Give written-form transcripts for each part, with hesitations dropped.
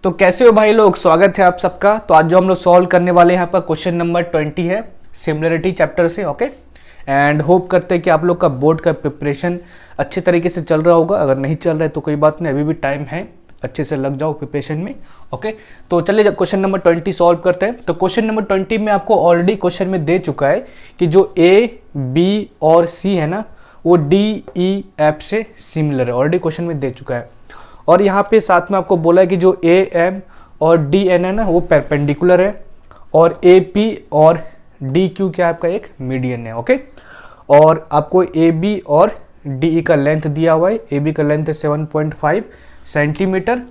तो कैसे हो भाई लोग, स्वागत है आप सबका। तो आज जो हम लोग सॉल्व करने वाले हैं यहाँ पर क्वेश्चन नंबर 20 है सिमिलरिटी चैप्टर से। ओके, एंड होप करते हैं कि आप लोग का बोर्ड का प्रिपरेशन अच्छे तरीके से चल रहा होगा। अगर नहीं चल रहा है तो कोई बात नहीं, अभी भी टाइम है, अच्छे से लग जाओ प्रिपरेशन में। ओके, तो चलिए जब क्वेश्चन नंबर 20 सॉल्व करते हैं। तो क्वेश्चन नंबर 20 में आपको ऑलरेडी क्वेश्चन में दे चुका है कि जो ए बी और सी है ना, वो डी ई एफ से सिमिलर है, ऑलरेडी क्वेश्चन में दे चुका है। और यहाँ पे साथ में आपको बोला है कि जो ए एम और डी एन है ना, वो परपेंडिकुलर है, और ए पी और डी क्यू क्या आपका एक मीडियन है। ओके, और आपको ए बी और डी ई का लेंथ दिया हुआ है। ए बी का लेंथ है 7.5 सेंटीमीटर,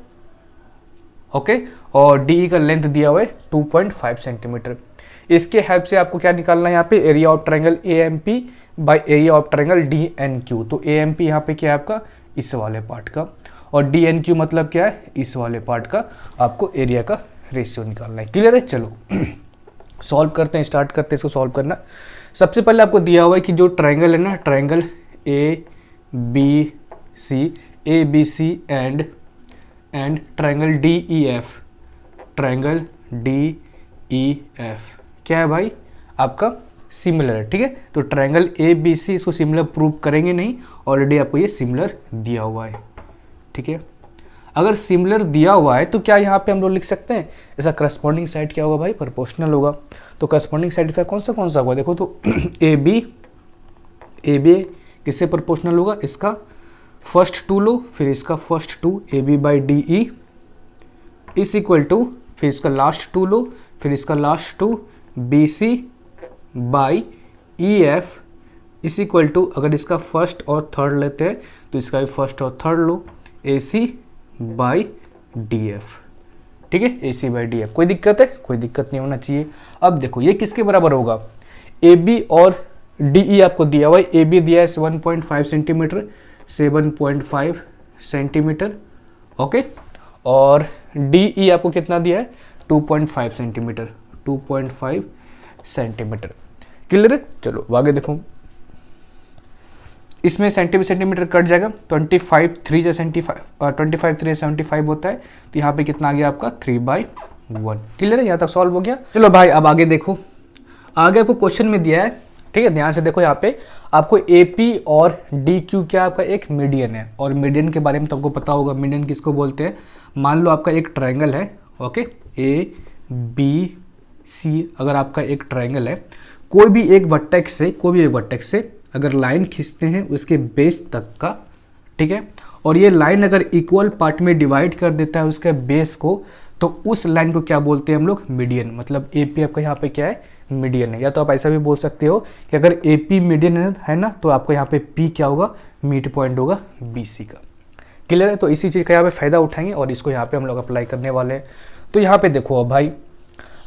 ओके, और डी ई का लेंथ दिया हुआ है 2.5 सेंटीमीटर। इसके हेल्प से आपको क्या निकालना है यहाँ पे, area of triangle A M P by area of triangle D N Q. तो ए एम पी यहाँ पे क्या है आपका, इस वाले पार्ट का, और डी एन क्यू मतलब क्या है, इस वाले पार्ट का। आपको एरिया का रेशियो निकालना है। क्लियर है? चलो सॉल्व करते हैं, स्टार्ट करते हैं इसको सॉल्व करना। सबसे पहले आपको दिया हुआ है कि जो ट्रायंगल है ना, triangle A B C, A B C and triangle D E F, triangle D E F क्या है भाई आपका, सिमिलर है। ठीक है, तो ट्रायंगल ए बी सी इसको सिमिलर प्रूव करेंगे नहीं, ऑलरेडी आपको ये सिमिलर दिया हुआ है। ठीक है, अगर सिमिलर दिया हुआ है तो क्या यहाँ पे हम लोग लिख सकते हैं, ऐसा करस्पॉन्डिंग साइड क्या होगा भाई, प्रोपोर्शनल होगा। तो करस्पॉन्डिंग साइड इसका कौन सा होगा, देखो तो ए बी किससे प्रोपोर्शनल होगा, इसका फर्स्ट टू लो, फिर इसका first two A B by D E is equal to, फिर इसका लास्ट टू लो, फिर इसका last two B C by E F is equal to, अगर इसका फर्स्ट और थर्ड लेते हैं तो इसका भी फर्स्ट और थर्ड लो, A C by D F. ठीक है, A C by D F. कोई दिक्कत है? कोई दिक्कत नहीं होना चाहिए। अब देखो ये किसके बराबर होगा, ए बी और डी ई आपको दिया हुआ है। ए बी दिया है 7.5 सेंटीमीटर, 7.5 सेंटीमीटर, ओके, और डी ई आपको कितना दिया है, 2.5 सेंटीमीटर, 2.5 सेंटीमीटर। क्लियर है? चलो आगे देखो, इसमें सेंटीमीटर कट जाएगा, 25 3 या 75 होता है, तो यहाँ पे कितना आ गया आपका 3/1। क्लियर है? यहाँ तक सॉल्व हो गया। चलो भाई अब आगे देखो, आगे आपको क्वेश्चन में दिया है, ठीक है, ध्यान से देखो। यहाँ पे आपको ए पी और डी क्यू क्या आपका एक मीडियन है, और मीडियन के बारे में तो आपको पता होगा, मीडियन किसको बोलते हैं। मान लो आपका एक ट्रायंगल है, ओके, ए बी सी अगर आपका एक ट्रायंगल है, कोई भी एक वर्टेक्स से अगर लाइन खींचते हैं उसके बेस तक का, ठीक है, और ये लाइन अगर इक्वल पार्ट में डिवाइड कर देता है उसके बेस को, तो उस लाइन को क्या बोलते हैं हम लोग, मीडियन। मतलब ए पी आपका यहाँ पे क्या है, मीडियन है। या तो आप ऐसा भी बोल सकते हो कि अगर ए पी मीडियन है ना, तो आपको यहाँ पे पी क्या होगा, मिड पॉइंट होगा बी सी का। क्लियर है? तो इसी चीज़ का यहाँ पे फायदा उठाएंगे और इसको यहाँ पे हम लोग अप्लाई करने वाले हैं। तो यहाँ पे देखो अब भाई,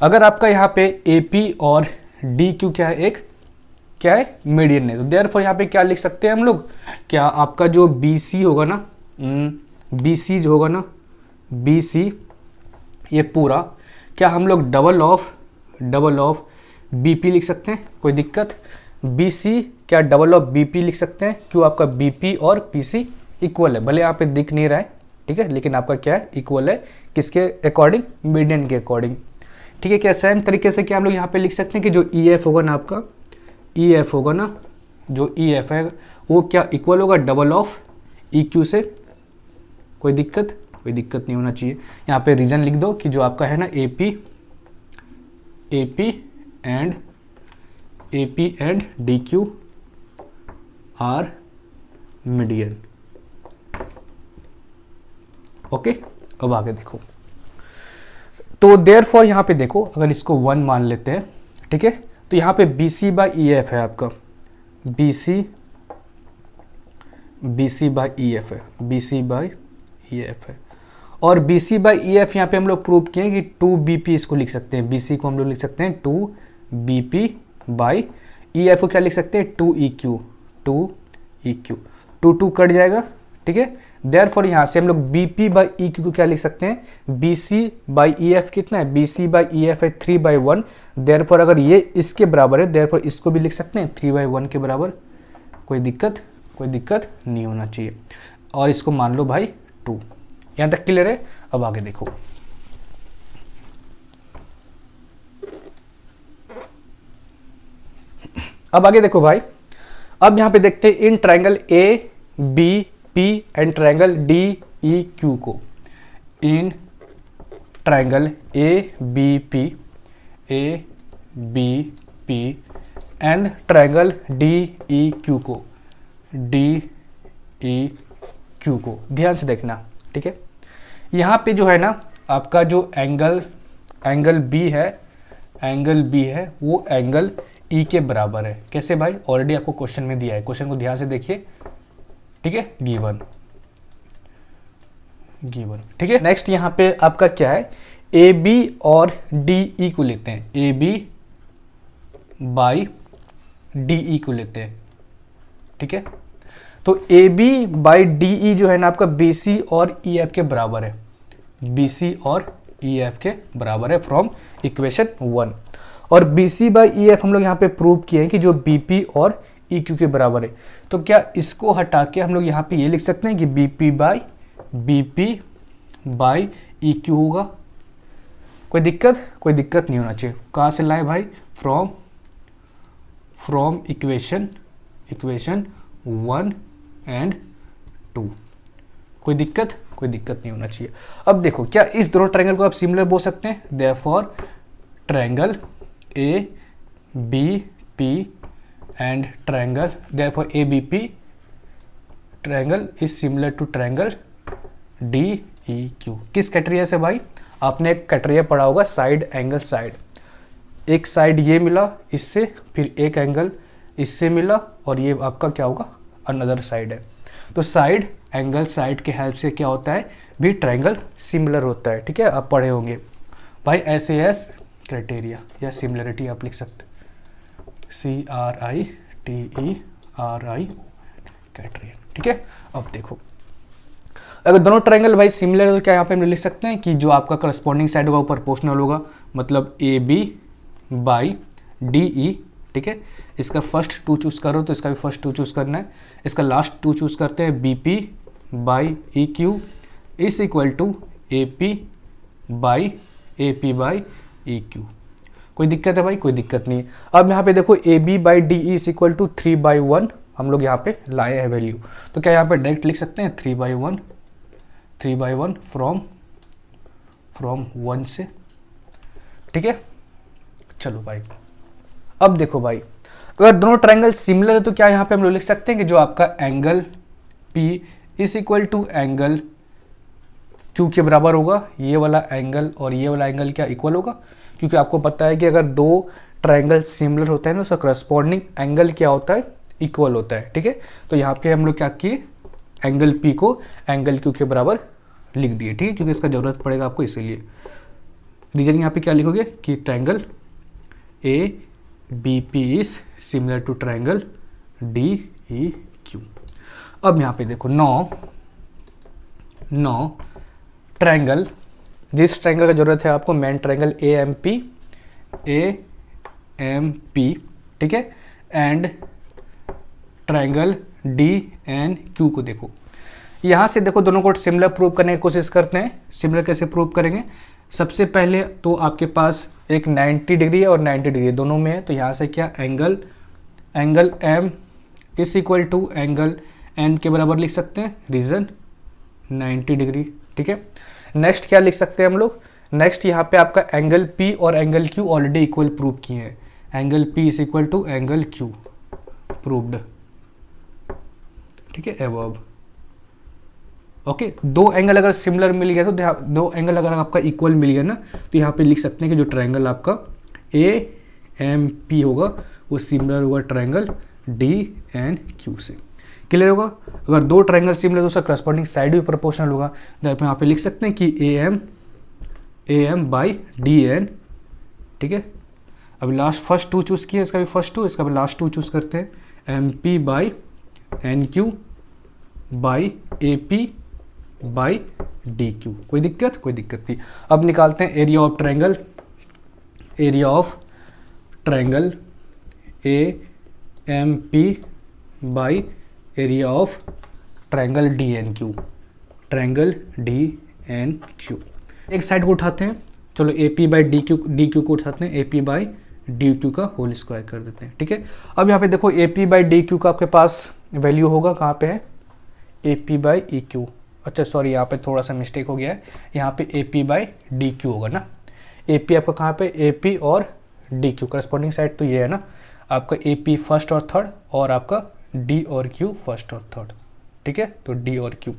अगर आपका यहाँ पे ए पी और डी क्यू क्या है, मीडियन है, तो देयरफॉर यहाँ पे क्या लिख सकते हैं हम लोग, क्या आपका जो बी सी होगा ना, बी सी ये पूरा क्या हम लोग डबल ऑफ बी पी लिख सकते हैं। कोई दिक्कत? बी सी क्या डबल ऑफ बी पी लिख सकते हैं, क्यों आपका बी पी और पी सी इक्वल है। भले यहाँ पे दिख नहीं रहा है, ठीक है, लेकिन आपका क्या है, इक्वल है, किसके अकॉर्डिंग, मीडियन के अकॉर्डिंग। ठीक है, क्या सेम तरीके से क्या हम लोग यहाँ पे लिख सकते हैं कि जो ई एफ होगा ना आपका, ई एफ होगा ना, जो ई एफ है वो क्या इक्वल होगा डबल ऑफ ई क्यू से। कोई दिक्कत नहीं होना चाहिए। यहाँ पे रीजन लिख दो कि जो आपका है ना A P and D Q R median. Okay, अब आगे देखो, तो देयरफॉर यहाँ पे देखो, अगर इसको 1 मान लेते हैं, ठीक है, तो यहाँ पे B C by E F है आपका, B C by E F है, और B C by E F यहाँ पे हम लोग प्रूव किए कि 2 बी पी इसको लिख सकते हैं। बी सी को हम लोग लिख सकते हैं 2 B P by E F को क्या लिख सकते हैं, 2 ई क्यू, 2 कट जाएगा। ठीक है, देयरफॉर यहाँ से हम लोग B P by E Q को क्या लिख सकते हैं, B C by E F कितना है, B C by E F है 3/1। देयरफॉर अगर ये इसके बराबर है, देयरफॉर इसको भी लिख सकते हैं 3/1 के बराबर। कोई दिक्कत नहीं होना चाहिए। और इसको मान लो भाई 2। यहाँ तक क्लियर है? अब आगे देखो, अब आगे देखो भाई, अब यहाँ पे देखते हैं in triangle A B P and triangle D E Q को, in triangle A B P and triangle D E Q को, डी ई क्यू को ध्यान से देखना, ठीक है। यहाँ पे जो है ना आपका जो एंगल बी है वो एंगल ई के बराबर है। कैसे भाई, ऑलरेडी आपको क्वेश्चन में दिया है, क्वेश्चन को ध्यान से देखिए, ठीक है, गिवन, ठीक है। नेक्स्ट यहाँ पे आपका क्या है, ए बी और डी ई को लेते हैं, A B by D E को लेते हैं, ठीक है। तो A B by D E जो है ना आपका बी सी और ई एफ के बराबर है, बी सी और ई एफ के बराबर है फ्रॉम इक्वेशन 1। और B C by E F हम लोग यहाँ पे प्रूव किए हैं कि जो बी पी और ई क्यू के बराबर है। तो क्या इसको हटा के हम लोग यहाँ पे ये लिख सकते हैं कि B P by E Q होगा। कोई दिक्कत नहीं होना चाहिए। कहाँ से लाए भाई, फ्रॉम इक्वेशन 1 एंड 2। कोई दिक्कत नहीं होना चाहिए। अब देखो, क्या इस दोनों ट्रायंगल को आप सिमिलर बोल सकते हैं, therefore triangle A B P and triangle, therefore A B P triangle is similar to triangle D E Q. किस क्राइटेरिया से भाई, आपने एक क्राइटेरिया पढ़ा होगा साइड एंगल साइड। एक साइड ये मिला इससे, फिर एक एंगल इससे मिला, और ये आपका क्या होगा, अनदर साइड है। तो साइड एंगल साइड के हेल्प से क्या होता है भी, ट्रायंगल सिमिलर होता है, ठीक है, आप पढ़े होंगे भाई। SAS क्राइटेरिया या सिमिलरिटी आप लिख सकते, CRITERI क्राइटेरिया, ठीक है। अब देखो, अगर दोनों ट्रायंगल भाई सिमिलर है तो क्या यहाँ पे हम लिख सकते हैं कि जो आपका करस्पॉन्डिंग साइड होगा वो प्रोपोर्शनल होगा, मतलब A B by D E, ठीक है। इसका फर्स्ट 2 चूज करो तो इसका भी फर्स्ट 2 चूज करना है। इसका लास्ट 2 चूज करते हैं, B P by E Q is equal to A P by E Q. कोई दिक्कत है भाई, कोई दिक्कत नहीं। अब यहाँ पे देखो, A B by D E is equal to 3/1 हम लोग यहाँ पे लाए हैं वैल्यू, तो क्या यहाँ पे डायरेक्ट लिख सकते हैं 3/1 फ्रॉम 1 से, ठीक है। चलो भाई, अब देखो भाई, अगर दोनों ट्रायंगल सिमिलर है तो क्या यहाँ पे हम लोग लिख सकते हैं कि जो आपका angle P is equal to angle Q के बराबर होगा। ये वाला एंगल और ये वाला एंगल क्या इक्वल होगा, क्योंकि आपको पता है कि अगर दो ट्रायंगल सिमिलर होता है ना, उसका करस्पॉन्डिंग एंगल क्या होता है, इक्वल होता है, ठीक है। तो यहाँ पे हम लोग क्या किए, एंगल P को एंगल Q के बराबर लिख दिए, ठीक है, क्योंकि इसका जरूरत पड़ेगा आपको, इसीलिए रीजन यहाँ पे क्या लिखोगे कि triangle A B P is similar to triangle D E Q. अब यहाँ पे देखो, नो ट्रायंगल, जिस ट्रायंगल का जरूरत है आपको, main triangle A M P, ठीक है, and triangle D N Q को देखो। यहाँ से देखो, दोनों को सिमिलर प्रूव करने की कोशिश करते हैं। सिमिलर कैसे प्रूव करेंगे, सबसे पहले तो आपके पास एक 90 डिग्री है और 90 डिग्री दोनों में है, तो यहाँ से क्या angle M is equal to angle N के बराबर लिख सकते हैं, रीजन 90 डिग्री, ठीक है। नेक्स्ट क्या लिख सकते हैं हम लोग, नेक्स्ट यहाँ पे आपका एंगल P और angle Q already equal prove किए हैं, angle P is equal to angle Q proved, ठीक है, एबव। ओके, दो एंगल अगर सिमिलर मिल गया तो दो एंगल अगर आपका इक्वल मिल गया ना, तो यहाँ पे लिख सकते हैं कि जो ट्रायंगल आपका AMP होगा वो सिमिलर होगा ट्रायंगल DNQ से। क्लियर होगा, अगर दो ट्रायंगल सिमिलर तो उसका करस्पॉन्डिंग साइड भी प्रोपोर्शनल होगा, तो यहाँ पे लिख सकते हैं कि AM बाई DN, ठीक है। अभी लास्ट फर्स्ट 2 चूज किया, इसका भी फर्स्ट 2, इसका भी लास्ट 2 चूज करते हैं, MP by NQ by AP by DQ। कोई दिक्कत नहीं। अब निकालते हैं area of triangle AMP by area of triangle DNQ, एक साइड को उठाते हैं, चलो AP बाई DQ को उठाते हैं, AP बाई डी क्यू का होल स्क्वायर कर देते हैं, ठीक है। अब यहाँ पे देखो ए पी बाई डी क्यू का आपके पास वैल्यू होगा, कहाँ पे है, ए पी बाई ई क्यू, अच्छा सॉरी यहाँ पे थोड़ा सा मिस्टेक हो गया है, यहाँ पे ए पी बाई डी क्यू होगा ना। ए पी आपका कहाँ पे, ए पी और डी क्यू करस्पॉन्डिंग साइड तो ये है ना आपका, ए पी फर्स्ट और थर्ड और आपका डी और क्यू फर्स्ट और थर्ड, ठीक है। तो डी और क्यू,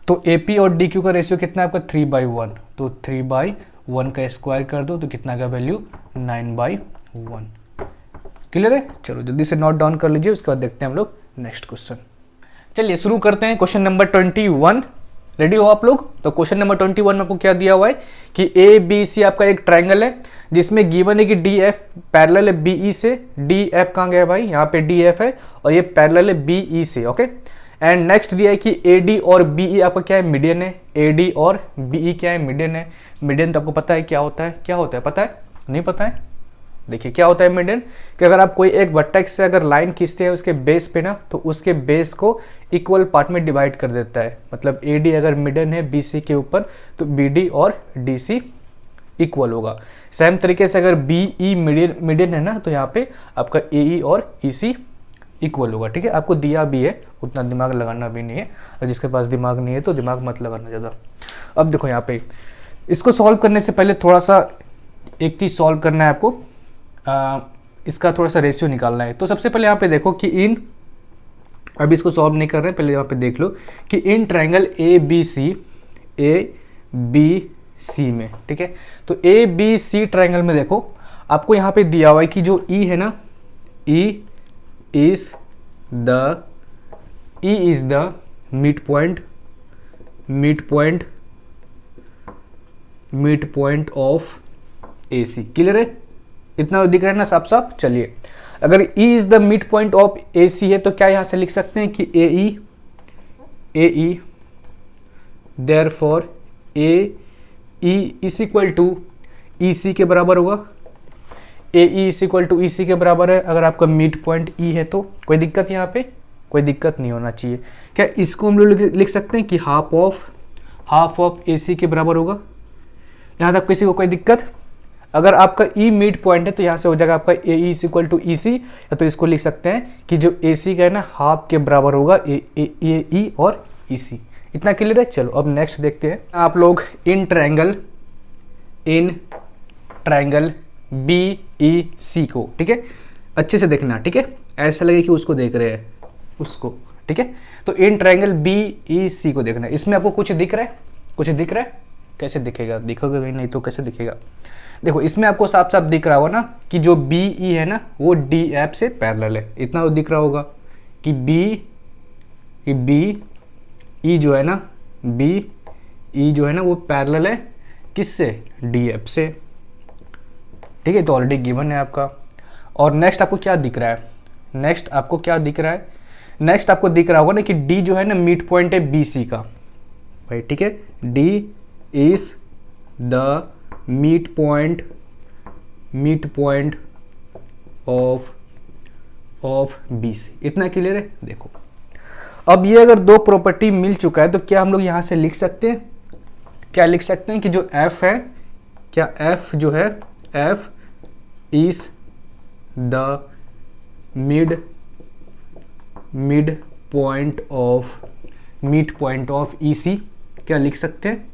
तो ए पी और डी क्यू का रेशियो कितना है आपका 3/1, तो 3/1 का स्क्वायर कर दो तो कितना का वैल्यू 9/1। क्लियर है, चलो जल्दी से नोट डाउन कर लीजिए, उसके बाद देखते हैं हम लोग नेक्स्ट क्वेश्चन। चलिए शुरू करते हैं क्वेश्चन नंबर 21। रेडी हो आप लोग? तो क्वेश्चन नंबर 21 में आपको क्या दिया हुआ है कि ए बी सी आपका एक ट्राइंगल है जिसमें गिवन है कि डी एफ पैरेलल है बीई से। डी एफ कहाँ गया भाई, यहाँ पे डी एफ है और ये पैरेलल है बीई से, ओके। एंड नेक्स्ट दिया है कि ए डी और बीई आपका क्या है, मीडियन है। ए डी और बीई क्या है, मीडियन है। मीडियन तो आपको पता है क्या होता है, क्या होता है पता है, नहीं पता है? देखिए क्या होता है मीडियन, कि अगर आप कोई एक वर्टेक्स से अगर लाइन खींचते हैं उसके बेस पे ना, तो उसके बेस को इक्वल पार्ट में डिवाइड कर देता है। मतलब ए डी अगर मीडियन है बी सी के ऊपर तो बी डी और डी सी इक्वल होगा। सेम तरीके से अगर बी ई मीडियन है ना, तो यहाँ पे आपका ए ई और ई सी इक्वल होगा, ठीक है। आपको दिया भी है, उतना दिमाग लगाना भी नहीं है, और जिसके पास दिमाग नहीं है तो दिमाग मत लगाना ज़्यादा। अब देखो यहाँ पे इसको सॉल्व करने से पहले थोड़ा सा एक चीज़ सॉल्व करना है आपको, इसका थोड़ा सा रेशियो निकालना है। तो सबसे पहले यहाँ पे देखो कि इन, अभी इसको सॉल्व नहीं कर रहे हैं, पहले यहाँ पे देख लो कि इन ट्रायंगल ए बी सी में, ठीक है। तो ए बी सी ट्रायंगल में देखो आपको यहाँ पे दिया हुआ है कि जो ई है ना, E is the mid point of A C. Clear है, इतना दिख रहा है ना साफ साफ। चलिए अगर E is the mid point of A C है तो क्या यहां से लिख सकते हैं कि A E therefore A E is equal to E C के बराबर होगा। A E is equal to E C के बराबर है। अगर आपका मिड पॉइंट ई है तो कोई दिक्कत यहाँ पे, कोई दिक्कत नहीं होना चाहिए। क्या इसको हम लोग लिख सकते हैं कि हाफ ऑफ ए सी के बराबर होगा? यहाँ तक किसी को कोई दिक्कत? अगर आपका ई मिड पॉइंट है तो यहाँ से हो जाएगा आपका ए E is equal to E सी, या तो इसको लिख सकते हैं कि जो ए सी का है ना हाफ के बराबर होगा ए ई और ई सी। इतना क्लियर है। चलो अब नेक्स्ट देखते हैं आप लोग इन ट्रायंगल बी ई सी को, ठीक है, अच्छे से देखना, ठीक है, ऐसा लगे कि उसको देख रहे हैं उसको, ठीक है। तो इन ट्रायंगल बी ई सी को देखना है। इसमें आपको कुछ दिख रहा है, कुछ दिख रहा है? कैसे दिखेगा, दिखोगे कहीं नहीं तो कैसे दिखेगा? देखो इसमें आपको साफ साफ दिख रहा होगा ना कि जो बी ई है ना वो डी एफ से पैरेलल है। इतना तो दिख रहा होगा कि बी ई जो है ना, बी ई जो है ना वो पैरेलल है किससे, डी एफ से, ठीक है। तो ऑलरेडी गिवन है आपका। और नेक्स्ट आपको क्या दिख रहा है, नेक्स्ट आपको क्या दिख रहा है, नेक्स्ट आपको दिख रहा होगा ना कि डी जो है ना मिड पॉइंट है बी सी का भाई, ठीक है। D is the mid point of B C. इतना क्लियर है। देखो अब ये अगर दो प्रॉपर्टी मिल चुका है तो क्या हम लोग यहां से लिख सकते हैं, क्या लिख सकते हैं कि जो f है, क्या f जो है, f is the mid point of E C. क्या लिख सकते हैं?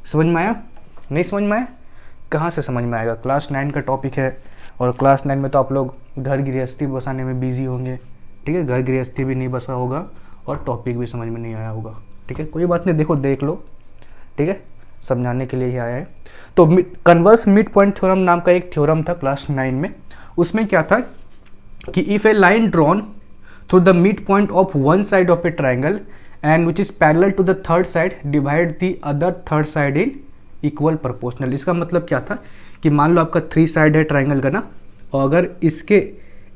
समझ में आया? नहीं समझ में आया? कहाँ से समझ में आएगा? क्लास 9 का टॉपिक है और क्लास 9 में तो आप लोग घर गृहस्थी बसाने में बिजी होंगे, ठीक है। घर गृहस्थी भी नहीं बसा होगा और टॉपिक भी समझ में नहीं आया होगा, ठीक है। कोई बात नहीं, देखो देख लो, ठीक है, समझाने के लिए ही आया है। तो कन्वर्स मिड पॉइंट थ्योरम नाम का एक थ्योरम था क्लास 9 में। उसमें क्या था कि if a line drawn through the mid point of one side of a triangle and which is parallel to the third side divide the other third side in equal proportional. इसका मतलब क्या था कि मान लो आपका 3 साइड है triangle का ना, और अगर इसके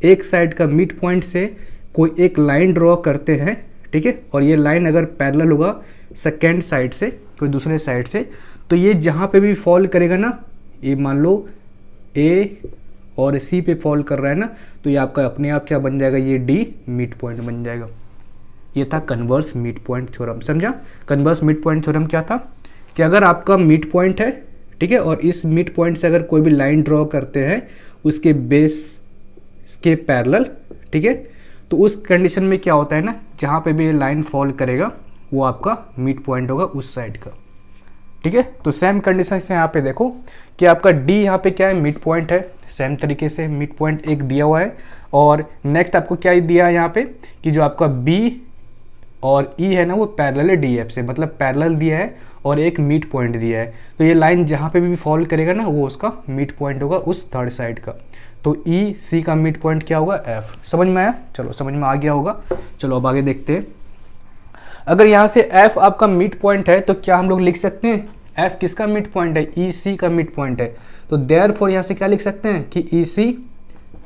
एक साइड का मिड पॉइंट से कोई एक लाइन ड्रॉ करते हैं, ठीक है, और ये लाइन अगर पैरेलल होगा सेकेंड साइड से, कोई दूसरे साइड से, तो ये जहाँ पे भी फॉल करेगा ना, ये मान लो ए और सी पे फॉल कर रहा है ना, तो ये आपका अपने आप क्या बन जाएगा, ये डी मिड पॉइंट बन जाएगा। ये था कन्वर्स मिड पॉइंट थ्योरम। समझा? कन्वर्स मिड पॉइंट थ्योरम क्या था कि अगर आपका मिड पॉइंट है, ठीक है, और इस मिड पॉइंट से अगर कोई भी लाइन ड्रॉ करते हैं उसके बेस के पैरेलल, ठीक है। तो उस कंडीशन में क्या होता है ना, जहाँ पे भी ये लाइन फॉल करेगा वो आपका मिड पॉइंट होगा उस साइड का, ठीक है। तो सेम कंडीशन से यहाँ पे देखो कि आपका डी यहाँ पे क्या है, मिड पॉइंट है। सेम तरीके से मिड पॉइंट एक दिया हुआ है, और नेक्स्ट आपको क्या दिया है यहाँ पे कि जो आपका बी और ई है ना वो पैरेलल है डी एफ से, मतलब पैरेलल दिया है और एक मिड पॉइंट दिया है। तो ये लाइन जहाँ पे भी फॉल करेगा ना वो उसका मिड पॉइंट होगा उस थर्ड साइड का। तो ई सी का मिड पॉइंट क्या होगा, एफ। समझ में आया? चलो समझ में आ गया होगा। चलो अब आगे देखते हैं। अगर यहाँ से एफ आपका मिड पॉइंट है तो क्या हम लोग लिख सकते हैं, एफ किसका मिड पॉइंट है, ई सी का मिड पॉइंट है। तो देयरफॉर यहाँ से क्या लिख सकते हैं कि E C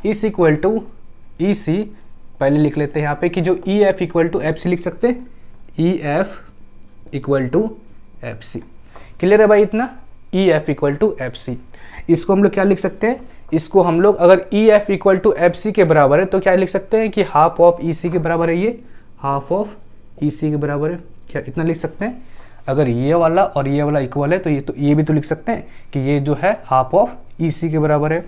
is equal to E C, पहले लिख लेते हैं यहाँ पे कि जो E F equal to F C लिख सकते हैं, E F equal to F C. Clear है भाई इतना, E F equal to F C. इसको हम लोग क्या लिख सकते हैं, इसको हम लोग अगर E F equal to F C के बराबर है तो क्या लिख सकते हैं कि हाफ ऑफ ई सी के बराबर है, ये हाफ ऑफ ई सी के बराबर है, क्या इतना लिख सकते हैं। अगर ये वाला और ये वाला इक्वल है तो ये भी तो लिख सकते हैं कि ये जो है हाफ ऑफ ई सी के बराबर है।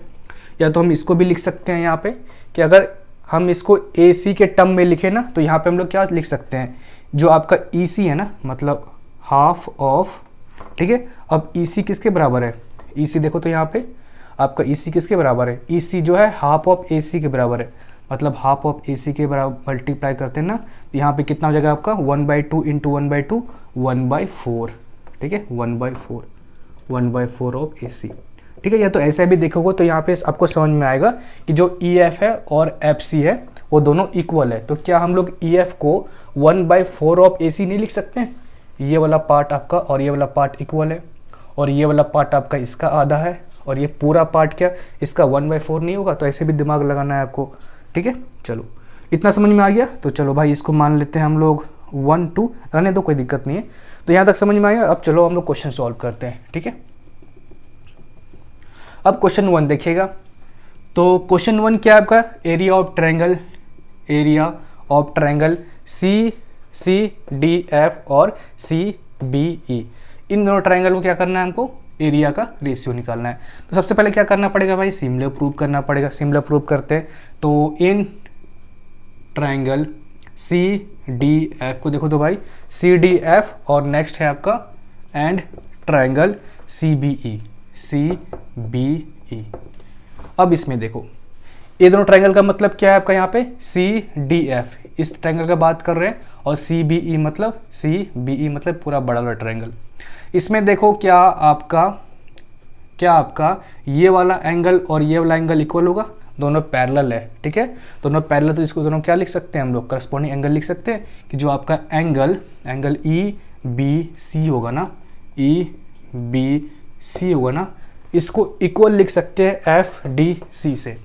या तो हम इसको भी लिख सकते हैं यहाँ पे कि अगर हम इसको ए सी के टर्म में लिखें ना तो यहाँ पे हम लोग क्या लिख सकते हैं, जो आपका ई सी है ना मतलब हाफ ऑफ, ठीक है। अब ई सी किसके बराबर है, ई सी देखो तो यहाँ पे आपका ई सी किसके बराबर है, ई सी जो है हाफ ऑफ ए सी के बराबर है, मतलब हाफ ऑफ ए सी के बराबर मल्टीप्लाई करते हैं ना तो यहाँ पे कितना हो जाएगा आपका 1/2 इंटू 1/2 1/4, ठीक है, 1/4 1/4 ऑफ ए सी, ठीक है। या तो ऐसा भी देखोगे तो यहाँ पे आपको समझ में आएगा कि जो ई एफ है और एफ सी है वो दोनों इक्वल है। तो क्या हम लोग ई एफ को 1/4 ऑफ ए सी नहीं लिख सकते हैं, ये वाला पार्ट आपका और ये वाला पार्ट इक्वल है, और ये वाला पार्ट आपका इसका आधा है, और ये पूरा पार्ट क्या इसका 1/4 नहीं होगा। तो ऐसे भी दिमाग लगाना है आपको, ठीक है। चलो इतना समझ में आ गया। तो चलो भाई इसको मान लेते हैं हम लोग 1 2, रहने दो कोई दिक्कत नहीं है। तो यहाँ तक समझ में आया। अब चलो हम लोग क्वेश्चन सॉल्व करते हैं, ठीक है। अब क्वेश्चन 1 देखिएगा। तो क्वेश्चन 1 क्या है आपका, area of triangle C C D F और सी बी ई, इन दोनों ट्रायंगल को क्या करना है, हमको एरिया का रेशियो निकालना है। तो सबसे पहले क्या करना पड़ेगा भाई, सिमिलर प्रूव करना पड़ेगा। सिमिलर प्रूव करते हैं तो in triangle C D F को देखो तो भाई सी डी एफ और नेक्स्ट है आपका and triangle C B E. अब इसमें देखो ये दोनों ट्रायंगल का मतलब क्या है आपका, यहाँ पे सी डी एफ इस ट्रायंगल का बात कर रहे हैं, और सी बी ई मतलब पूरा बड़ा वाला ट्रायंगल। इसमें देखो क्या आपका ये वाला एंगल और ये वाला एंगल इक्वल होगा, दोनों पैरेलल है, ठीक है। दोनों पैरेलल तो इसको दोनों क्या लिख सकते हैं हम लोग, करस्पॉन्डिंग एंगल लिख सकते हैं कि जो आपका एंगल ई बी सी होगा ना, इसको इक्वल लिख सकते हैं एफ डी सी से,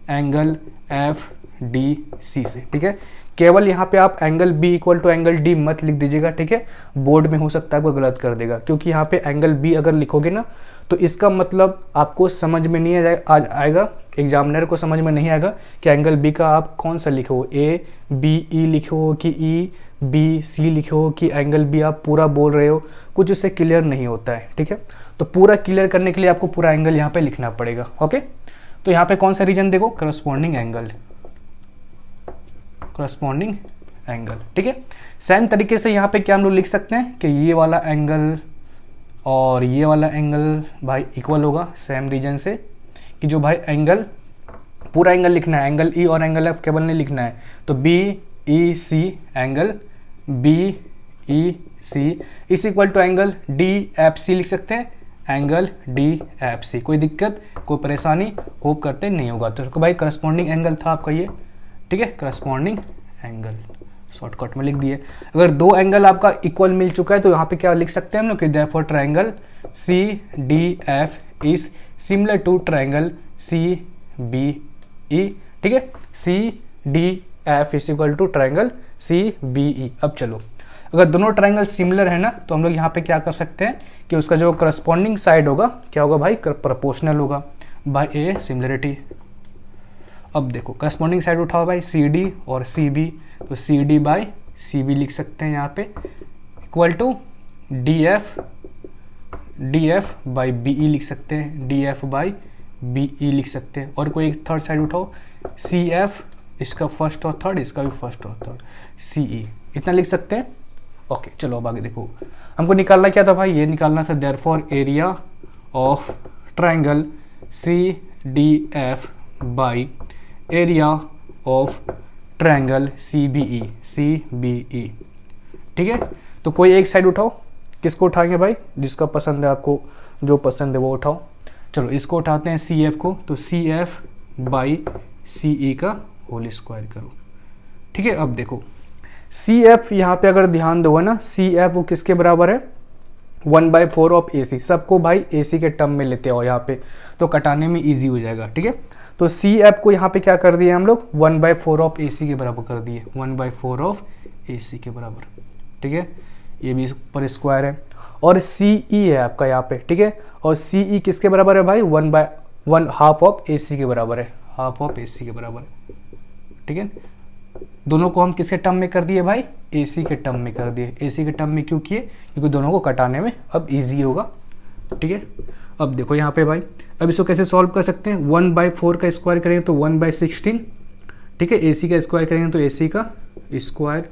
एंगल एफ डी सी से, ठीक है। केवल यहाँ पे आप angle B equal to angle D मत लिख दीजिएगा, ठीक है। बोर्ड में हो सकता है आपको गलत कर देगा, क्योंकि यहाँ पे एंगल बी अगर लिखोगे ना तो इसका मतलब आपको समझ में नहीं आएगा, एग्जामिनर को समझ में नहीं आएगा कि एंगल बी का आप कौन सा लिखो, ए बी ई लिखो कि ई बी सी लिखो कि एंगल बी आप पूरा बोल रहे हो, कुछ उससे क्लियर नहीं होता है, ठीक है। तो पूरा क्लियर करने के लिए आपको पूरा एंगल यहाँ पे लिखना पड़ेगा, ओके। तो यहाँ पे कौन सा रीजन देखो, करस्पॉन्डिंग एंगल, ठीक है। सेम तरीके से यहाँ पे क्या हम लोग लिख सकते हैं कि ये वाला एंगल और ये वाला एंगल भाई इक्वल होगा, सेम रीजन से कि जो भाई एंगल पूरा एंगल लिखना है, एंगल ई और एंगल एफ केवल नहीं लिखना है। तो B E C angle B E C is equal to angle D F C लिख सकते हैं, एंगल डी एफ सी। कोई दिक्कत कोई परेशानी होप करते नहीं होगा। तो भाई करस्पॉन्डिंग एंगल था आपका ये, ठीक है, करस्पॉन्डिंग एंगल शॉर्टकट में लिख दिए। अगर दो एंगल आपका इक्वल मिल चुका है तो यहाँ पे क्या लिख सकते हैं हम लोग कि therefore triangle C D F is similar to triangle C B E, ठीक है। C D F is equal to triangle C B E. अब चलो अगर दोनों ट्रायंगल सिमिलर है ना तो हम लोग यहाँ पे क्या कर सकते हैं कि उसका जो करस्पॉन्डिंग साइड होगा क्या होगा भाई, प्रोपोर्शनल होगा बाय ए सिमिलरिटी। अब देखो करस्पॉन्डिंग साइड उठाओ भाई सी डी और सी बी, तो C D by C B लिख सकते हैं यहाँ पे equal to D F by B E लिख सकते हैं, D F by B E लिख सकते हैं। और कोई एक थर्ड साइड उठाओ, सी एफ, इसका फर्स्ट और थर्ड, इसका भी फर्स्ट और थर्ड, सी ई, इतना लिख सकते हैं। ओके चलो अब आगे देखो, हमको निकालना क्या था भाई, ये निकालना था therefore area of triangle C D F by area of triangle C B E. ठीक है, तो कोई एक साइड उठाओ, किसको उठाएंगे भाई, जिसका पसंद है आपको, जो पसंद है वो उठाओ। चलो इसको उठाते हैं सी एफ को, तो सी एफ बाई सी ई का होल स्क्वायर करो। ठीक है, अब देखो सी एफ यहाँ पे अगर ध्यान दो ना, सी एफ वो किसके बराबर है, 1/4 ऑफ ए सी। सबको भाई ए सी के टर्म में लेते हो यहाँ पे, तो कटाने में ईजी हो जाएगा। ठीक है, तो सी एफ को यहाँ पे क्या कर दिए हम लोग, 1/4 ऑफ ए सी के बराबर कर दिए, 1/4 ऑफ ए सी के बराबर। ठीक है, ये भी ऊपर स्क्वायर है, और सी ई है आपका यहाँ पे। ठीक है, और सी ई किसके बराबर है भाई, 1/1 हाफ ऑफ ए सी के बराबर है, हाफ ऑफ ए सी के बराबर। ठीक है, दोनों को हम किसके टर्म में कर दिए भाई, ए सी के टर्म में कर दिए। ए सी के टर्म में क्यों किए, क्योंकि दोनों को कटाने में अब ईजी होगा। ठीक है, अब देखो यहाँ पे भाई, अब इसको कैसे सॉल्व कर सकते हैं, 1/4 का स्क्वायर करेंगे तो 1/16। ठीक है, ए सी का स्क्वायर करेंगे तो ए सी का स्क्वायर।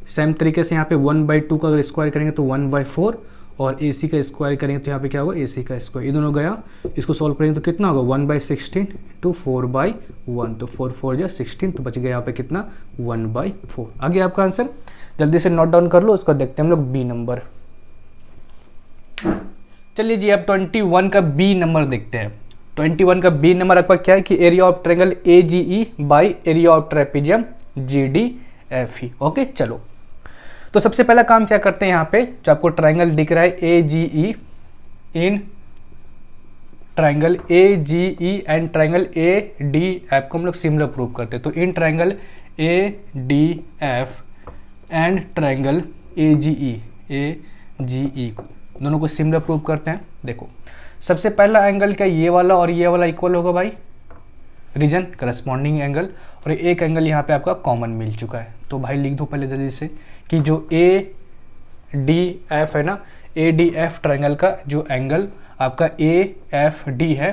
सेम तरीके से यहाँ पे 1/2 का अगर स्क्वायर करेंगे तो 1/4, और ए सी का स्क्वायर करेंगे तो यहाँ पे क्या होगा, ए सी का स्क्वायर। ये दोनों गया, इसको सॉल्व करेंगे तो कितना होगा, 1/16 टू 4/1, तो 4 4 जा 16, तो बच गया यहाँ पे कितना, 1/4। आगे आपका आंसर जल्दी से नोट डाउन कर लो, उसका देखते हैं हम लोग बी नंबर। चलिए जी, अब 21 का बी नंबर देखते हैं। 21 का बी नंबर आपका क्या है कि area of triangle A G E by area of trapezium G D F E. Okay चलो, तो सबसे पहला काम क्या करते हैं, यहाँ पे जो आपको ट्रायंगल दिख रहा है A G E, in triangle A G E and triangle A D F को हम लोग सिमिलर प्रूव करते हैं। तो in triangle A D F and triangle A G E दोनों को सिमिलर प्रूव करते हैं। देखो सबसे पहला एंगल क्या, ये वाला और ये वाला इक्वल होगा भाई, रीजन करस्पॉन्डिंग एंगल, और एक एंगल यहाँ पे आपका कॉमन मिल चुका है। तो भाई लिख दो पहले जल्दी से कि जो ए डी एफ है ना, ए डी एफ ट्रायंगल का जो एंगल आपका ए एफ डी है,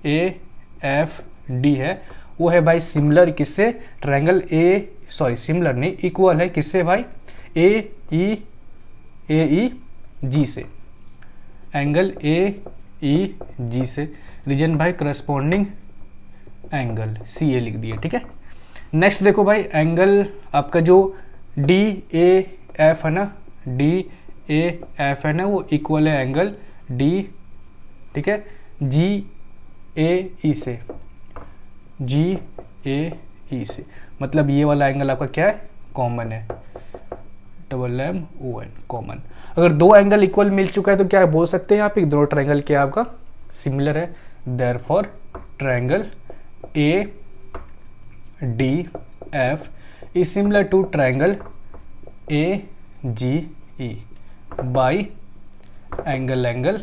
ए एफ डी है, वो है भाई सिमिलर किससे, ट्रायंगल सिमिलर नहीं, इक्वल है किससे भाई, ए ई जी से, एंगल ए ई जी से। रीजन भाई करस्पॉन्डिंग एंगल सी ए लिख दिए। ठीक है, नेक्स्ट देखो भाई, एंगल आपका जो डी ए एफ है ना, डी ए एफ है ना, वो इक्वल है एंगल डी, ठीक है, जी ए ई से, जी ए ई से, मतलब ये वाला एंगल आपका क्या है, कॉमन है, MMON कॉमन। अगर दो एंगल इक्वल मिल चुका है तो क्या बोल सकते हैं यहाँ पे, दोनों ट्रायंगल क्या आपका सिमिलर है, therefore triangle A D F is similar to triangle A G E by angle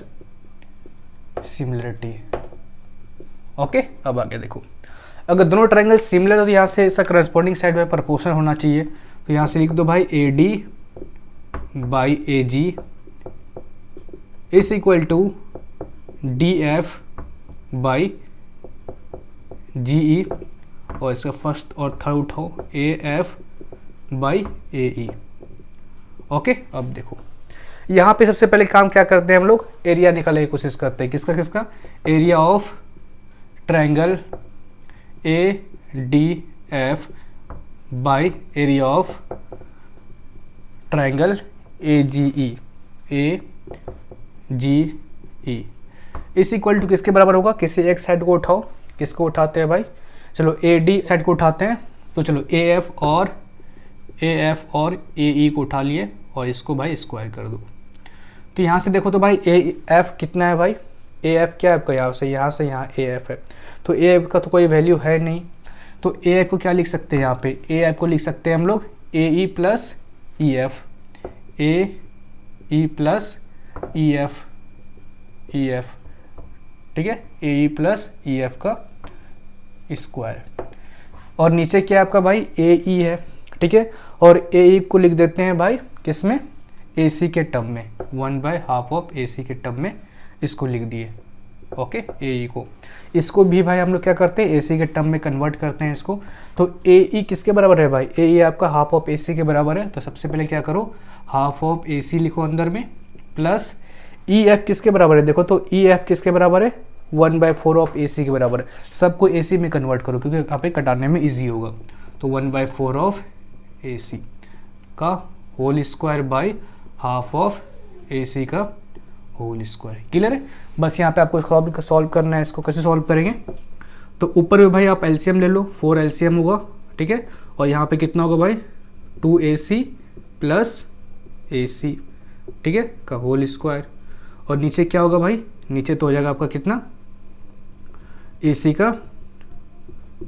similarity. Okay, अब आगे देखो, अगर दोनों ट्रायंगल सिमिलर हो तो यहाँ से इसका करस्पॉन्डिंग साइड में प्रोपोर्शनल होना चाहिए। तो यहाँ से लिख दो भाई A D by A G is equal to D F by G E, और इसका फर्स्ट और थर्ड उठाओ, A F by A E. Okay, अब देखो यहाँ पे सबसे पहले काम क्या करते हैं हम लोग, एरिया निकालने की कोशिश करते हैं, किसका, area of triangle A D F by area of triangle A G E is equal to किसके बराबर होगा, किसी एक साइड को उठाओ, किसको उठाते हैं भाई, चलो ए डी साइड को उठाते हैं, तो चलो ए एफ और ए ई को उठा लिए, और इसको भाई स्क्वायर कर दो। तो यहाँ से देखो तो भाई ए एफ कितना है भाई, ए एफ क्या है आपका, यहाँ से यहाँ ए एफ है, तो ए एफ का तो कोई वैल्यू है नहीं, तो ए एफ को क्या लिख सकते हैं यहाँ पे, ए एफ को लिख सकते हैं हम लोग ए ई प्लस ई एफ, ए ई प्लस ई एफ, ठीक है, ए ई प्लस ई एफ का स्क्वायर, और नीचे क्या है आपका भाई ए ई है, ठीक है, और ए ई को लिख देते हैं भाई किसमें, ए सी के टर्म में, 1/2 ऑफ ए सी के टर्म में इसको लिख दिए। ओके, ए ई को, इसको भी भाई हम लोग क्या करते हैं, ए सी के टर्म में कन्वर्ट करते हैं इसको। तो ए ई किसके बराबर है भाई, ए ई आपका हाफ ऑफ ए सी के बराबर है। तो सबसे पहले क्या करो, हाफ ऑफ ए सी लिखो अंदर में, प्लस ई एफ किसके बराबर है, देखो तो ई एफ किसके बराबर है, 1/4 ऑफ ए सी के बराबर है। सबको ए सी में कन्वर्ट करो क्योंकि यहाँ पे कटाने में ईजी होगा। तो 1/4 ऑफ ए सी का whole square by half of A C का होल स्क्वायर। क्लियर है, बस यहाँ पे आपको सॉल्व करना है। इसको कैसे सॉल्व करेंगे, तो ऊपर में भाई आप एलसीएम ले लो, 4 एलसीएम होगा, ठीक है। और यहाँ पे कितना होगा भाई, 2ac प्लस ए सी, ठीक है, का होल स्क्वायर। और नीचे क्या होगा भाई, नीचे तो हो जाएगा आपका कितना, ए सी का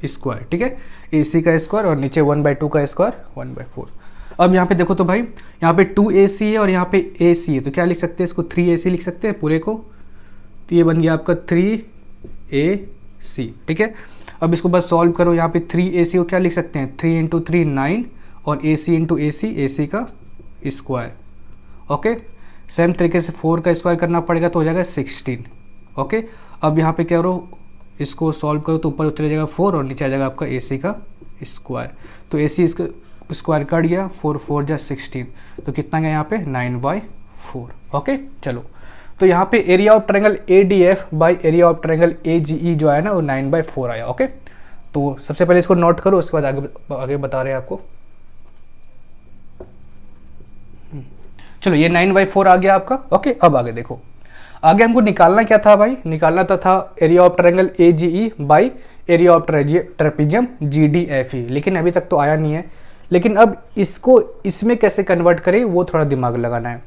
स्क्वायर, ठीक है, ए सी का स्क्वायर और नीचे 1/2 का स्क्वायर 1/4। अब यहाँ पे देखो तो भाई, यहाँ पे 2ac है और यहाँ पे ac है, तो क्या लिख सकते हैं इसको, 3ac लिख सकते हैं पूरे को। तो ये बन गया आपका 3ac, ठीक है। अब इसको बस सॉल्व करो, यहाँ पे 3ac को क्या लिख सकते हैं, 3 × 3 9 और ac × ac का स्क्वायर। ओके, सेम तरीके से 4 का स्क्वायर करना पड़ेगा तो हो जाएगा 16। ओके, अब यहाँ पे क्या करो, इसको सॉल्व करो तो ऊपर चले जाएगा 4 और नीचे आ जाएगा आपका ac का स्क्वायर। तो ac इसका स्क्वायर कट गया, 4 4 जा 16, तो कितना गया यहाँ पे 9/4। ओके, चलो तो यहाँ पे area of triangle ADF by area of triangle AGE जो आया ना वो 9/4 आया। ओके, तो सबसे पहले इसको नोट करो, उसके बाद आगे बता रहे हैं आपको। चलो ये 9/4 आ गया आपका। ओके, अब आगे देखो, आगे हमको निकालना क्या था भाई, निकालना था area of triangle AGE by area of trapezium GDFE, लेकिन अभी तक तो आया नहीं है। लेकिन अब इसको इसमें कैसे कन्वर्ट करें वो थोड़ा दिमाग लगाना है।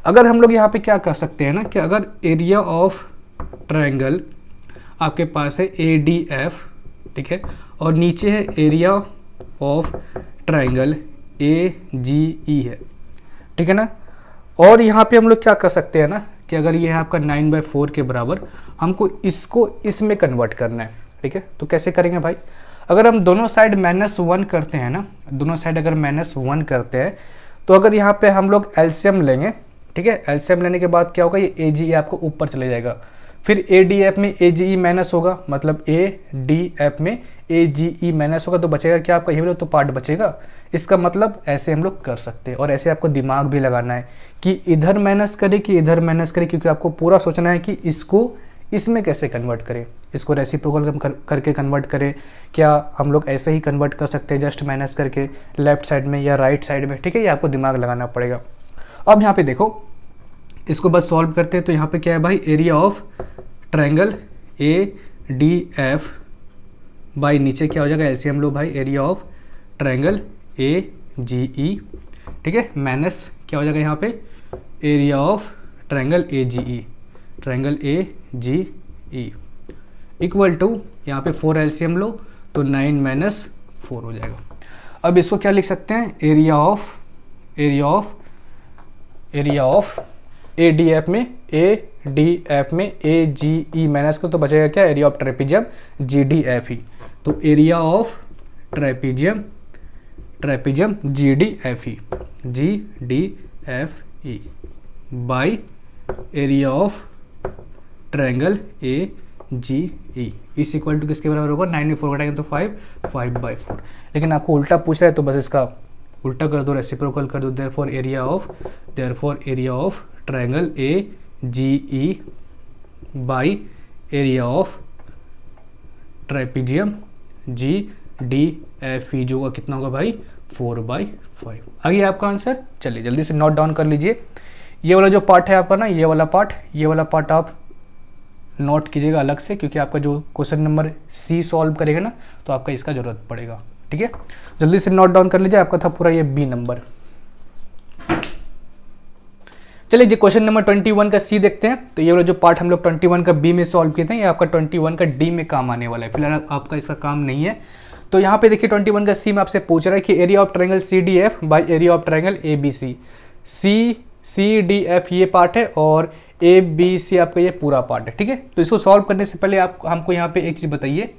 अगर हम लोग यहाँ पे क्या कर सकते हैं ना, कि अगर एरिया ऑफ ट्रायंगल आपके पास है ADF, ठीक है, और नीचे है एरिया ऑफ ट्रायंगल AGE है, ठीक है ना। और यहाँ पे हम लोग क्या कर सकते हैं ना, कि अगर ये है आपका 9/4 के बराबर, हमको इसको इसमें कन्वर्ट करना है, ठीक है। तो कैसे करेंगे भाई, अगर हम दोनों साइड -1 करते हैं ना, दोनों साइड अगर -1 करते हैं, तो अगर यहाँ पे हम लोग एलसीएम लेंगे, ठीक है, एलसीएम लेने के बाद क्या होगा, ये AGE आपको ऊपर चले जाएगा, फिर ADF में AGE माइनस होगा, मतलब ADF में AGE माइनस होगा, तो बचेगा क्या आपका, ये वाला तो पार्ट बचेगा। इसका मतलब ऐसे हम लोग कर सकते हैं। और ऐसे आपको दिमाग भी लगाना है कि इधर माइनस करें कि इधर माइनस करें, क्योंकि आपको पूरा सोचना है कि इसको इसमें कैसे कन्वर्ट करें, इसको रेसिप्रोकल करके कन्वर्ट करें, क्या हम लोग ऐसे ही कन्वर्ट कर सकते हैं जस्ट माइनस करके लेफ्ट साइड में या राइट साइड में, ठीक है, ये आपको दिमाग लगाना पड़ेगा। अब यहाँ पे देखो, इसको बस सॉल्व करते हैं। तो यहाँ पे क्या है भाई, area of triangle ADF by नीचे क्या हो जाएगा, एलसीएम लो भाई, एरिया ऑफ ट्रायंगल AGE, ठीक है, माइनस क्या हो जाएगा यहाँ पे, area of triangle AGE, triangle AGE equal to यहाँ पे 4 एलसीएम लो तो 9 - 4 हो जाएगा। अब इसको क्या लिख सकते हैं, एरिया ऑफ ADF में AGE माइनस को, तो बचेगा क्या, एरिया ऑफ ट्रेपेजियम GDFE। तो area of trapezium GDFE by area of triangle AGE इस इक्वल टू किसके बराबर होगा, 9/4 घटाएंगे तो 5/4। लेकिन आपको उल्टा पूछ रहा है तो बस इसका उल्टा कर दो, रेसिप्रोकल कर दो। Therefore area of triangle AGE by area of trapezium GDFE जो होगा कितना होगा भाई, 4/5। आ गया आपका आंसर। चलिए जल्दी से नोट डाउन कर लीजिए। ये वाला जो पार्ट है आपका ना, ये वाला पार्ट आप नोट कीजिएगा अलग से, क्योंकि आपका जो क्वेश्चन नंबर C सॉल्व करेगा ना तो आपका इसका जरूरत पड़ेगा, ठीक है। जल्दी से नोट डाउन कर लीजिए, आपका था पूरा ये B नंबर। चलिए जी क्वेश्चन नंबर 21 का C देखते हैं। तो ये वाला जो पार्ट हम लोग 21 का B में सॉल्व किए थे, ये आपका 21 का D में काम आने वाला है। फिलहाल आपका इसका काम नहीं है। तो यहाँ पे देखिए 21 का C में आपसे पूछ रहा है कि area of triangle CDF by area of triangle ABC। CDF ये पार्ट है और ABC आपका ये पूरा पार्ट है, ठीक है। तो इसको सॉल्व करने से पहले आप हमको यहाँ पे एक चीज़ बताइए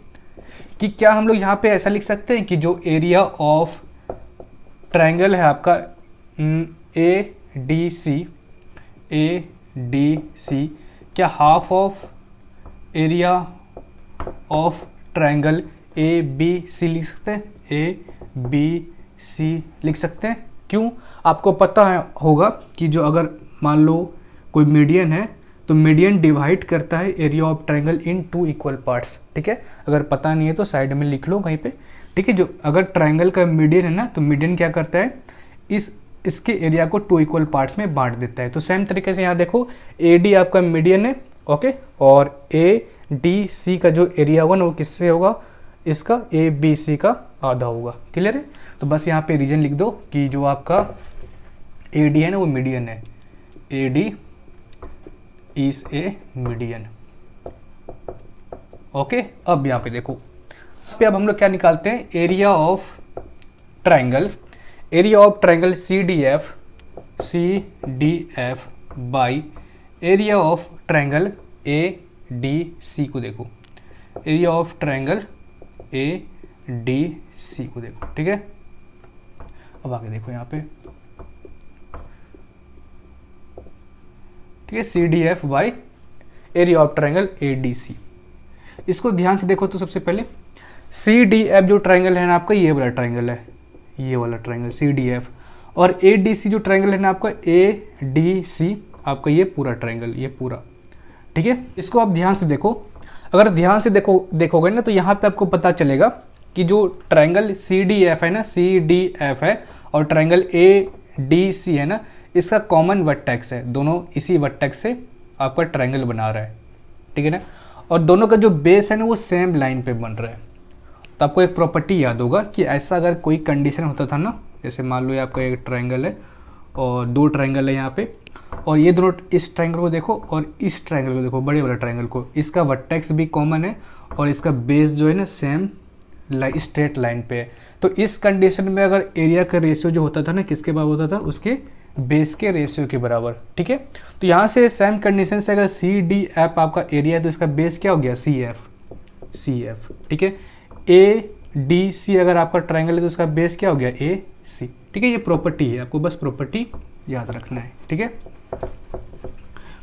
कि क्या हम लोग यहाँ पे ऐसा लिख सकते हैं कि जो एरिया ऑफ ट्रायंगल है आपका ADC क्या half of area of triangle A B C लिख सकते हैं, ए बी सी लिख सकते हैं। क्यों? आपको पता है होगा कि जो अगर मान लो कोई मीडियन है तो मीडियन डिवाइड करता है area of triangle in 2 equal parts, ठीक है। अगर पता नहीं है तो साइड में लिख लो कहीं पे, ठीक है। जो अगर ट्रायंगल का मीडियन है ना, तो मीडियन क्या करता है, इसके एरिया को 2 इक्वल पार्ट्स में बांट देता है। तो सेम तरीके से यहाँ देखो ए डी आपका मीडियन है, ओके, और ए डी सी का जो एरिया होगा ना वो किससे होगा, इसका ए बी सी का आधा होगा। क्लियर है? तो बस यहाँ पे रीजन लिख दो कि जो आपका ए डी है ना वो मीडियन है, A D is a median, okay. अब यहाँ पे देखो, पे अब हम लोग क्या निकालते हैं, area of triangle, area of triangle C D F by area of triangle A D C को देखो, area of triangle A D C को देखो, ठीक है। अब आगे देखो यहाँ पे, ठीक है, C D F by area of triangle A D C. इसको ध्यान से देखो तो सबसे पहले सी डी एफ जो ट्रायंगल है ना आपका, ये वाला ट्रायंगल है, ये वाला ट्रायंगल सी डी एफ, और ए डी सी जो ट्रायंगल है ना आपका, ए डी सी आपका ये पूरा ट्रायंगल, ये पूरा, ठीक है। इसको आप ध्यान से देखो, अगर ध्यान से देखोगे ना तो यहाँ पे आपको पता चलेगा कि जो ट्रायंगल सी डी एफ है ना, सी डी एफ है, और ट्रायंगल ए डी सी है ना, इसका कॉमन वर्टेक्स है, दोनों इसी वर्टेक्स से आपका ट्रायंगल बना रहा है, ठीक है ना। और दोनों का जो बेस है ना वो सेम लाइन पे बन रहा है। तो आपको एक प्रॉपर्टी याद होगा कि ऐसा अगर कोई कंडीशन होता था ना, जैसे मान लो ये आपका एक ट्रायंगल है और 2 ट्रायंगल है यहाँ पे, और ये दोनों, इस ट्रायंगल को देखो और इस ट्रायंगल को देखो, बड़े वाले ट्रायंगल को, इसका वर्टेक्स भी कॉमन है और इसका बेस जो है ना सेम स्ट्रेट लाइन पे है। तो इस कंडीशन में अगर एरिया का रेशियो जो होता था ना, किसके बराबर होता था, उसके बेस के रेशियो के बराबर, ठीक है। तो यहाँ से सेम कंडीशन से अगर सी डी एफ आपका एरिया है तो इसका बेस क्या हो गया, सी एफ, ठीक है। ए डी सी अगर आपका ट्रायंगल है तो उसका बेस क्या हो गया, ए सी, ठीक है। ये प्रॉपर्टी है, आपको बस प्रॉपर्टी याद रखना है, ठीक है।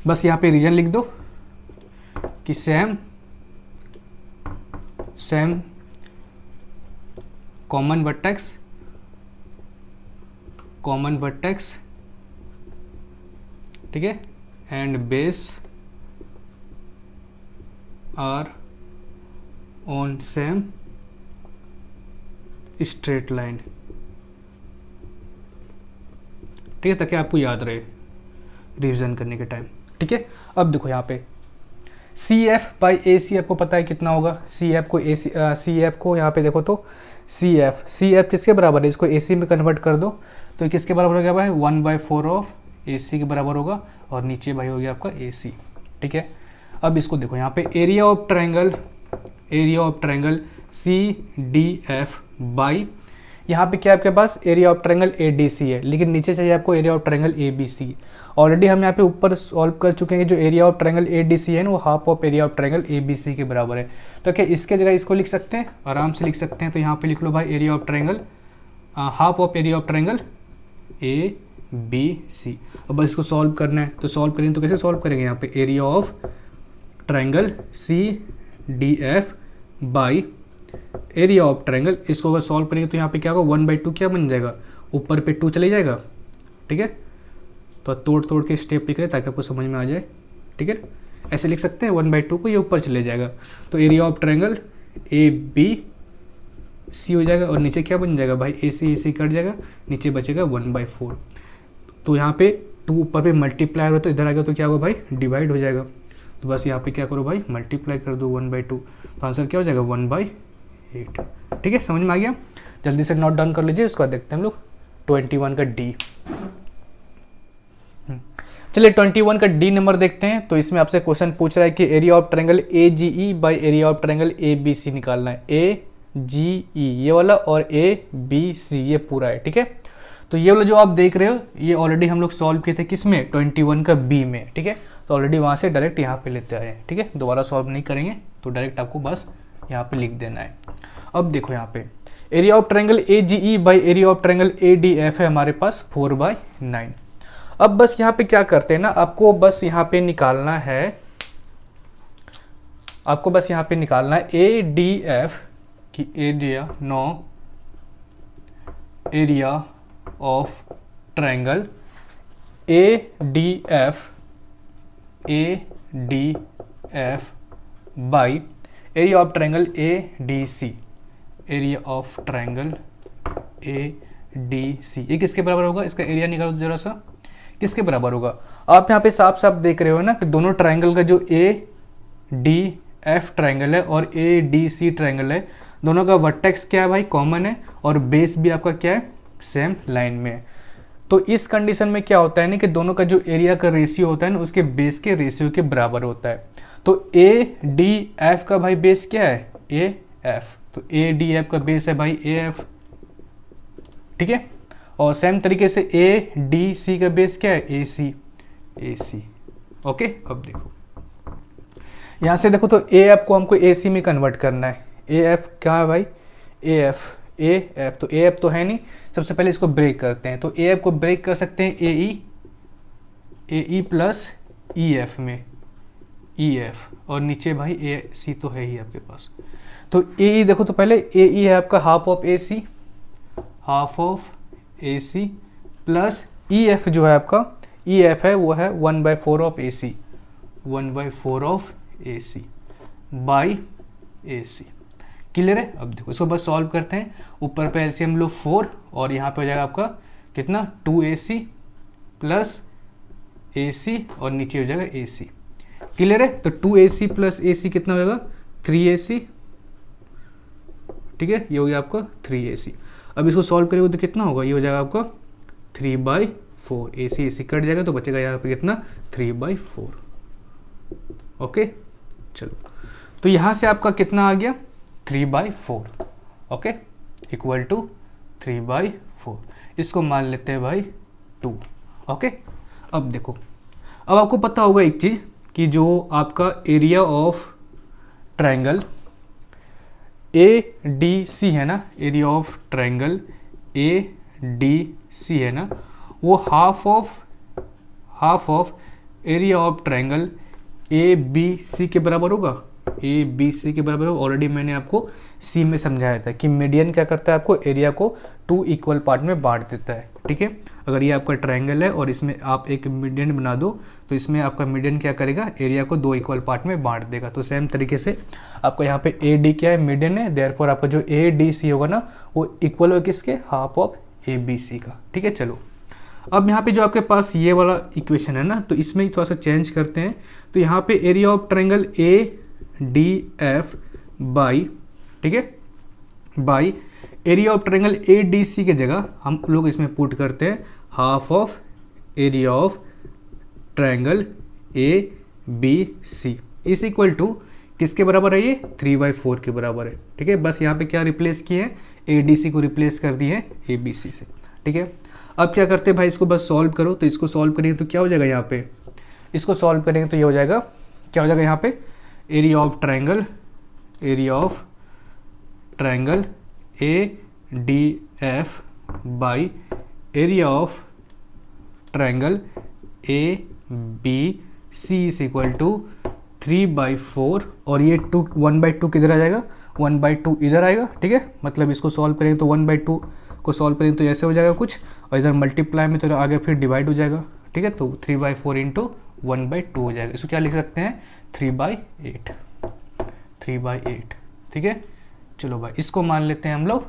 बस यहाँ पे रीजन लिख दो कि सेम कॉमन वर्टेक्स, ठीक है, and base are on same straight line, ठीक है, ताकि आपको याद रहे रिवीजन करने के टाइम, ठीक है। अब देखो यहाँ पे सी एफ बाई ए सी आपको पता है कितना होगा, सी एफ को यहाँ पे देखो तो सी एफ किसके बराबर है, इसको ए सी में कन्वर्ट कर दो तो किसके बराबर हो गया भाई, 1/4 ऑफ ए सी के बराबर होगा, और नीचे भाई हो गया आपका ए सी, ठीक है। अब इसको देखो यहाँ पे area of triangle C D F by, यहाँ पे क्या आपके पास area of triangle A D C है, लेकिन नीचे चाहिए आपको area of triangle A B C. Already हम यहाँ पे ऊपर सॉल्व कर चुके हैं, जो area of triangle A D C है ना वो half of area of triangle A B C के बराबर है। तो क्या इसके जगह इसको लिख सकते हैं, आराम से लिख सकते हैं। तो यहाँ पे लिख लो भाई area of triangle, half of area of triangle A B C. अब बस इसको सॉल्व करना है, तो सॉल्व करेंगे तो कैसे सॉल्व करेंगे, यहाँ पे area of triangle C D F by area of triangle, इसको अगर सॉल्व करेंगे तो यहाँ पे क्या होगा, 1/2 क्या बन जाएगा, ऊपर पे 2 चले जाएगा, ठीक है। तो तोड़ के स्टेप लिख रहे हैं ताकि आपको समझ में आ जाए, ठीक है। ऐसे लिख सकते हैं 1/2 को, ये ऊपर चले जाएगा, तो area of triangle A B C हो जाएगा, और नीचे क्या बन जाएगा भाई, ए सी कट जाएगा, नीचे बचेगा 1/4। तो यहाँ पे 2 ऊपर पे मल्टीप्लाई हो तो इधर आ गया तो क्या होगा भाई, डिवाइड हो जाएगा। तो बस यहाँ पे क्या करो भाई, मल्टीप्लाई कर दो 1/2, तो आंसर क्या हो जाएगा 1/8, ठीक है। समझ में आ गया, जल्दी से नोट डाउन कर लीजिए। उसके बाद देखते हैं हम लोग 21 का डी। चलिए 21 का डी नंबर देखते हैं। तो इसमें आपसे क्वेश्चन पूछ रहा है कि area of triangle A G E by area of triangle A B C निकालना है। ए जी ई ये वाला और ए बी सी ये पूरा है, ठीक है। तो ये वाला जो आप देख रहे हो ये ऑलरेडी हम लोग सॉल्व किए थे, किसमें, 21 का बी में, ठीक है। तो ऑलरेडी वहाँ से डायरेक्ट यहाँ पे लेते आए हैं, ठीक है। दोबारा सॉल्व नहीं करेंगे, तो डायरेक्ट आपको बस यहाँ पे लिख देना है। अब देखो यहाँ पे area of triangle A G E by area of triangle A D F है हमारे पास 4/9। अब बस यहाँ पे क्या करते हैं ना, आपको बस यहाँ पे निकालना है आपको बस यहाँ पे निकालना है ए डी एफ की area area of triangle A D F by area of triangle A D C, area of triangle A D C, ये किसके बराबर होगा? इसका एरिया निकालो जरा सा, किसके बराबर होगा? आप यहाँ पे साफ साफ देख रहे हो ना कि दोनों ट्रायंगल का जो ए डी एफ ट्रायंगल है और ए डी सी ट्रायंगल है, दोनों का वर्टेक्स क्या है भाई? कॉमन है, और बेस भी आपका क्या है? सेम लाइन में है। तो इस कंडीशन में क्या होता है ना कि दोनों का जो एरिया का रेशियो होता है ना उसके बेस के रेशियो के बराबर होता है। तो ए डी एफ का भाई बेस क्या है? ए एफ, तो ए डी एफ का बेस है भाई ए एफ, ठीक है। और सेम तरीके से ए डी सी का बेस क्या है? A C, A C, okay. अब देखो यहां से देखो, तो ए एफ को हमको ए सी में कन्वर्ट करना है। ए एफ क्या है भाई? ए एफ, ए एफ, तो ए एफ तो है नहीं, सबसे पहले इसको ब्रेक करते हैं। तो ए एफ को ब्रेक कर सकते हैं ए ई प्लस ई एफ में, ई एफ, और नीचे भाई ए सी तो है ही आपके पास। तो ए ई देखो, तो पहले ए ई है आपका half of A C, half of A C, plus E F जो है आपका, ई एफ है वो है 1/4 of A C, 1/4 of A C by A C. Clear है? अब देखो इसको बस सॉल्व करते हैं। ऊपर पे एलसीएम लो 4, और यहाँ पे हो जाएगा आपका कितना? 2ac प्लस ए सी, और नीचे हो जाएगा ए सी। क्लियर है? तो 2ac प्लस ए सी कितना होगा? 3ac, ठीक है, ये हो गया आपका 3ac। अब इसको सॉल्व करेंगे तो कितना होगा? ये हो जाएगा आपका 3/4, ac ac कट जाएगा तो बचेगा यहाँ पे कितना? 3/4, ओके। चलो, तो यहाँ से आपका कितना आ गया? 3/4, ओके, इक्वल टू 3/4। इसको मान लेते हैं भाई 2, ओके। अब देखो, अब आपको पता होगा एक चीज कि जो आपका area of triangle A D C है ना, area of triangle A D C है ना, वो half of area of triangle A B C के बराबर होगा। ए बी सी के बराबर होगा। ऑलरेडी मैंने आपको सी में समझाया था कि मीडियन क्या करता है? आपको एरिया को 2 इक्वल पार्ट में बांट देता है, ठीक है। अगर ये आपका ट्रायंगल है और इसमें आप एक मीडियन बना दो, तो इसमें आपका मीडियन क्या करेगा? एरिया को 2 इक्वल पार्ट में बांट देगा। तो सेम तरीके से आपका यहाँ पे ए डी क्या है? मीडियन है, देयरफॉर आपका जो ए डी सी होगा ना वो इक्वल होगा किसके? Half of A B C का, ठीक है। चलो, अब यहाँ पे जो आपके पास ये वाला इक्वेशन है ना, तो इसमें थोड़ा सा चेंज करते हैं। तो यहाँ पे area of triangle A D F by, ठीक है, by area of triangle A D C के जगह हम लोग इसमें पुट करते हैं half of area of triangle A B C is equal to किसके बराबर है? ये 3/4 के बराबर है, ठीक है। बस यहाँ पे क्या रिप्लेस किए हैं? ए डी सी को रिप्लेस कर दिए हैं ए बी सी से, ठीक है। अब क्या करते हैं भाई? इसको बस सॉल्व करो। तो इसको सॉल्व करेंगे तो क्या हो जाएगा? यहाँ पे इसको सॉल्व करेंगे तो ये हो जाएगा, क्या हो जाएगा यहाँ पे? Area of triangle A D F by area of triangle A B C is equal to 3/4, और ये 1/2 किधर आ जाएगा? 1/2 इधर आएगा, ठीक है। मतलब इसको सॉल्व करेंगे तो 1/2 को सॉल्व करेंगे तो ऐसे हो जाएगा कुछ, और इधर मल्टीप्लाई में तो आगे फिर डिवाइड हो जाएगा, ठीक है। तो 3/4 इंटू 1/2 हो जाएगा। इसको क्या लिख सकते हैं? 3/8, 3/8, ठीक है। चलो भाई, इसको मान लेते हैं हम लोग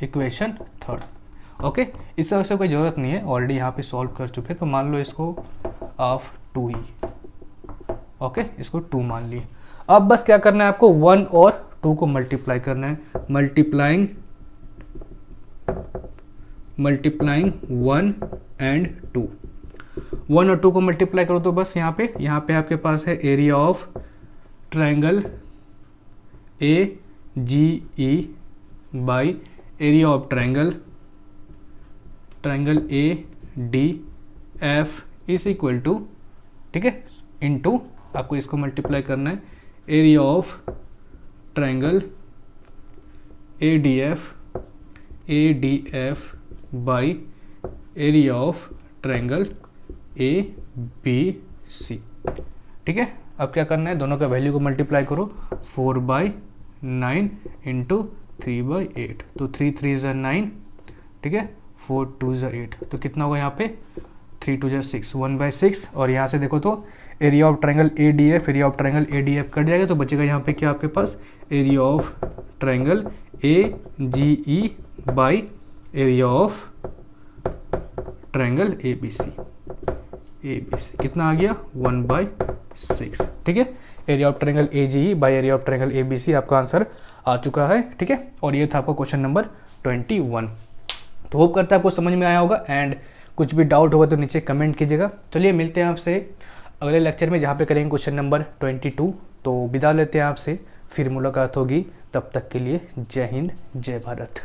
इक्वेशन 3, ओके। इस तरह से कोई ज़रूरत नहीं है, ऑलरेडी यहाँ पे सॉल्व कर चुके हैं। तो मान लो इसको ऑफ 2 ही, ओके, इसको 2 मान लिए। अब बस क्या करना है आपको? 1 और 2 को मल्टीप्लाई करना है। मल्टीप्लाइंग 1 एंड 2, 1 और 2 को मल्टीप्लाई करो तो बस यहाँ पे आपके पास है area of triangle A G E by area of triangle A D F is equal to, ठीक है, इनटू आपको इसको मल्टीप्लाई करना है area of triangle A D F by area of triangle A B C, ठीक है। अब क्या करना है, दोनों का वैल्यू को मल्टीप्लाई करो, 4/9 इंटू 3/8, तो 3 3 ज़ा 9, ठीक है, 4 2 ज़ा 8, तो कितना होगा यहाँ पे 3 2 ज़ा 6, 1/6। और यहाँ से देखो तो area of triangle ADF, area of triangle ADF cut जाएगा, तो बचेगा यहाँ पे क्या आपके पास, area of triangle AGE by area of triangle ABC कितना आ गया 1/6, ठीक है। Area of triangle AGE by area of triangle ABC आपका आंसर आ चुका है, ठीक है। और ये था आपका क्वेश्चन नंबर 21। तो होप करता है आपको समझ में आया होगा, एंड कुछ भी डाउट होगा तो नीचे कमेंट कीजिएगा। चलिए मिलते हैं आपसे अगले लेक्चर में, जहाँ पे करेंगे क्वेश्चन नंबर 22। तो विदा लेते हैं आपसे, फिर मुलाकात होगी, तब तक के लिए जय हिंद जय भारत।